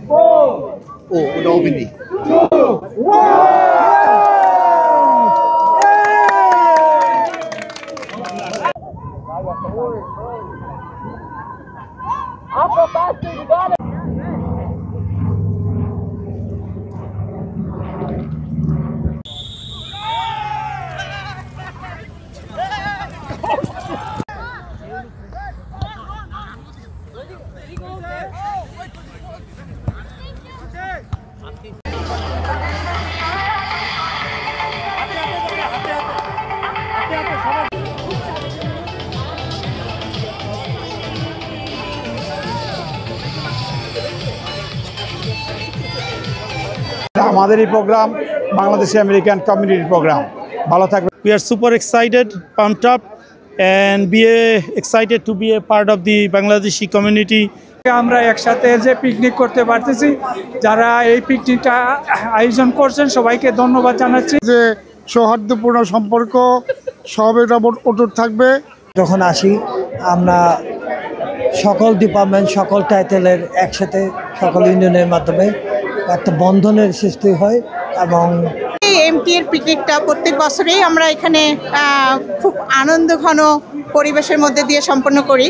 Oh, no, Vinny. আমাদের এই programme Bangladeshi American community programme ভালো থাকবে। We are super excited, pumped up, and excited to be a part of the Bangladeshi community. আমরা একসাথে যে picnic করতে পারতেছি, যারা এই পিকনিকটা আয়োজন করছেন সবাইকে ধন্যবাদ জানাচ্ছি। যে সৌহার্দ্যপূর্ণ সম্পর্ক সব এটা অটুট থাকবে। যখন আসি আমরা সকল ডিপার্টমেন্ট সকল টাইটেলের একসাথে সকল ইউনিয়নের মাধ্যমে একটা বন্ধনের সৃষ্টি হয় এবং এমটি এর পিকনিকটা প্রত্যেক বছরেই আমরা এখানে খুব আনন্দ ঘন পরিবেশের মধ্যে দিয়ে সম্পন্ন করি।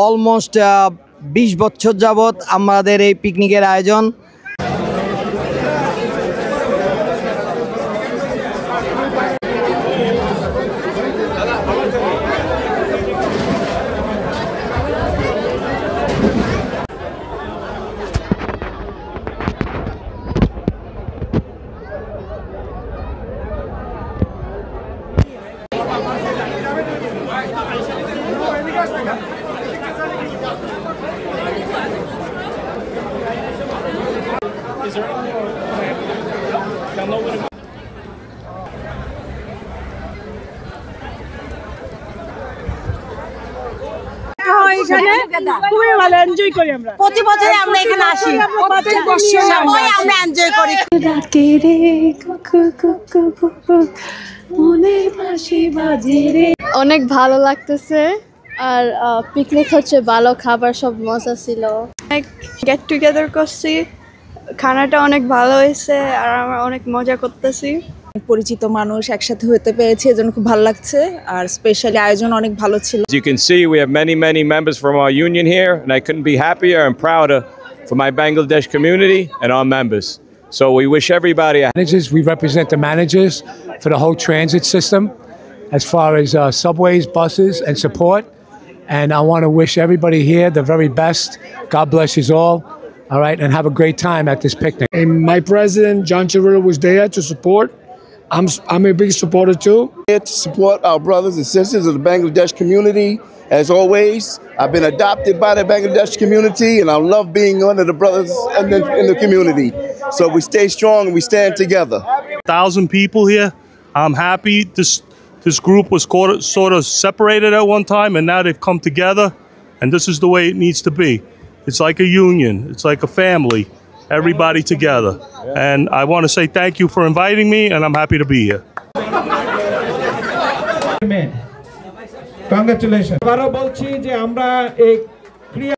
অলমোস্ট 20 বছর যাবত আমাদের এই পিকনিকের আয়োজন। প্রতি বছরে আমরা এখানে আসি, সবাই আমরা এনজয় করি। অনেক ভালো লাগতেছে আর পিকনিক হচ্ছে, ভালো খাবার, সব মজা ছিল। অনেক গেট টুগেদার করছি, খানাটা অনেক ভালো হয়েছে আর আমরা অনেক মজা করতেছি। পরিচিত মানুষ একসাথে হতে পেরেছে, এজন্য খুব ভালো লাগছে আর স্পেশালি আয়োজন অনেক ভালো ছিল। As you can see, we have many members from our union here, and I couldn't be happier and prouder for my Bangladesh community and our members. So we wish everybody we represent the managers for the whole transit system as far as subways, buses, and support. And I want to wish everybody here the very best. God bless you all right, and have a great time at this picnic. And my president, John Chirilla, was there to support. I'm a big supporter too. Here to support our brothers and sisters of the Bangladesh community. As always, I've been adopted by the Bangladesh community, and I love being one of the brothers in the community. So we stay strong and we stand together. 1,000 people here. I'm happy. This group was sort of separated at one time, and now they've come together, and this is the way it needs to be. It's like a union. It's like a family. Everybody together. And I want to say thank you for inviting me, and I'm happy to be here. Congratulations. আবারও বলছি যে আমরা এই ক্রিয়া